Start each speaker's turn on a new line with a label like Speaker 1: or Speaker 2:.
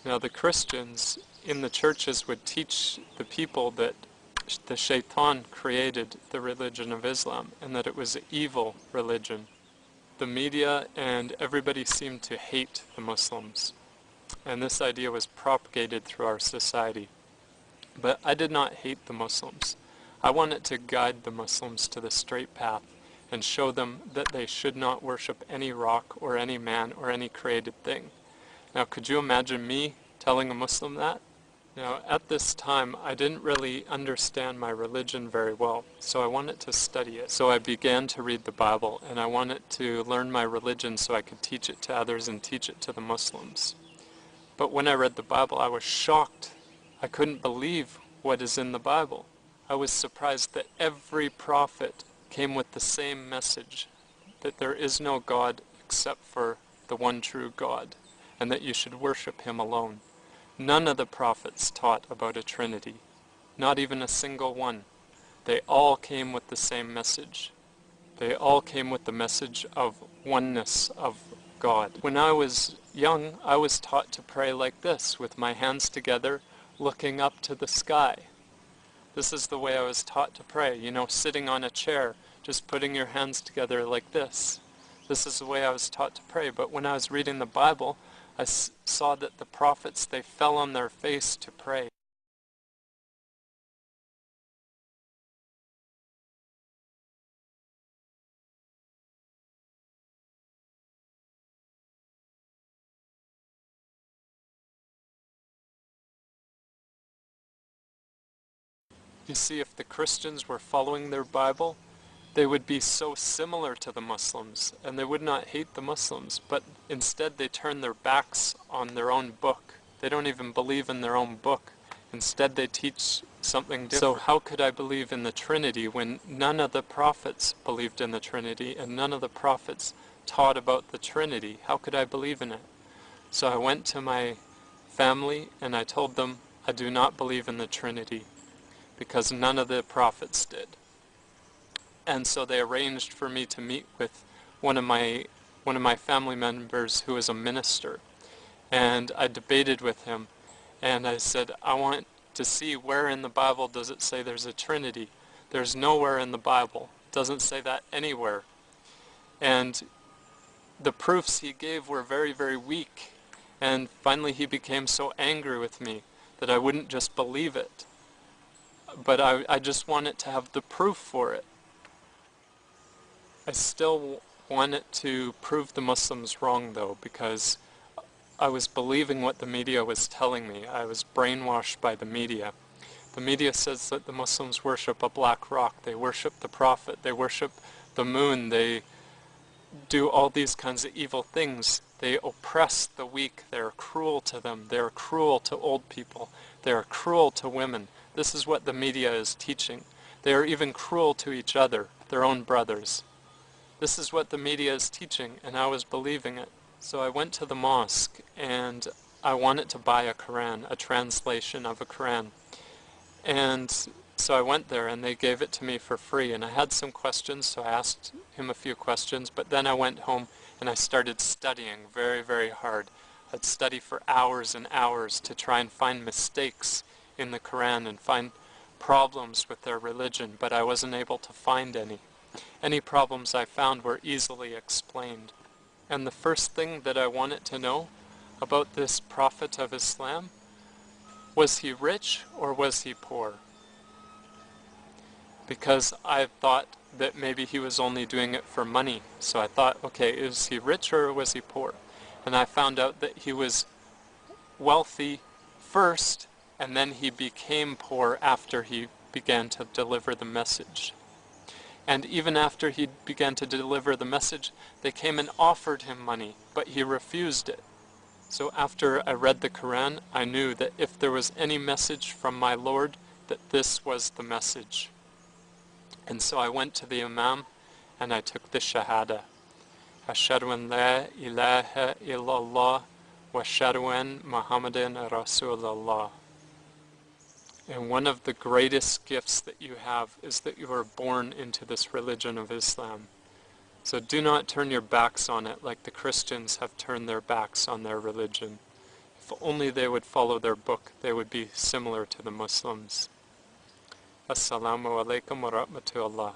Speaker 1: Now the Christians in the churches would teach the people that the shaitan created the religion of Islam and that it was an evil religion. The media and everybody seemed to hate the Muslims, and this idea was propagated through our society. But I did not hate the Muslims. I wanted to guide the Muslims to the straight path and show them that they should not worship any rock or any man or any created thing. Now, could you imagine me telling a Muslim that? Now, at this time, I didn't really understand my religion very well, so I wanted to study it. So I began to read the Bible, and I wanted to learn my religion so I could teach it to others and teach it to the Muslims. But when I read the Bible, I was shocked. I couldn't believe what is in the Bible. I was surprised that every prophet came with the same message, that there is no God except for the one true God, and that you should worship Him alone. None of the prophets taught about a Trinity, not even a single one. They all came with the same message. They all came with the message of oneness of God. When I was young, I was taught to pray like this, with my hands together, looking up to the sky. This is the way I was taught to pray, you know, sitting on a chair, just putting your hands together like this. This is the way I was taught to pray. But when I was reading the Bible, I saw that the prophets, they fell on their face to pray. You see, if the Christians were following their Bible, they would be so similar to the Muslims, and they would not hate the Muslims, but instead they turn their backs on their own book. They don't even believe in their own book. Instead they teach something different. So how could I believe in the Trinity when none of the prophets believed in the Trinity, and none of the prophets taught about the Trinity? How could I believe in it? So I went to my family and I told them I do not believe in the Trinity, because none of the prophets did. And so they arranged for me to meet with one of my family members who is a minister. And I debated with him, and I said, I want to see where in the Bible does it say there's a Trinity. There's nowhere in the Bible. It doesn't say that anywhere. And the proofs he gave were very, very weak. And finally he became so angry with me that I wouldn't just believe it. But I just wanted to have the proof for it. I still wanted to prove the Muslims wrong, though, because I was believing what the media was telling me. I was brainwashed by the media. The media says that the Muslims worship a black rock. They worship the Prophet. They worship the moon. They do all these kinds of evil things. They oppress the weak. They are cruel to them. They are cruel to old people. They are cruel to women. This is what the media is teaching. They are even cruel to each other, their own brothers. This is what the media is teaching, and I was believing it. So I went to the mosque, and I wanted to buy a Quran, a translation of a Quran. And so I went there, and they gave it to me for free. And I had some questions, so I asked him a few questions. But then I went home, and I started studying very, very hard. I'd study for hours and hours to try and find mistakes in the Quran and find problems with their religion, but I wasn't able to find any. Any problems I found were easily explained. And the first thing that I wanted to know about this prophet of Islam, was he rich or was he poor? Because I thought that maybe he was only doing it for money. So I thought, okay, is he rich or was he poor? And I found out that he was wealthy first, and then he became poor after he began to deliver the message. And even after he began to deliver the message, they came and offered him money, but he refused it. So after I read the Quran, I knew that if there was any message from my Lord, that this was the message. And so I went to the Imam and I took the Shahada. Ashhadu an la ilaha illallah wa ashhadu an Muhammadan Rasulullah. And one of the greatest gifts that you have is that you are born into this religion of Islam. So do not turn your backs on it like the Christians have turned their backs on their religion. if only they would follow their book, they would be similar to the Muslims. Assalamu alaikum wa rahmatullah.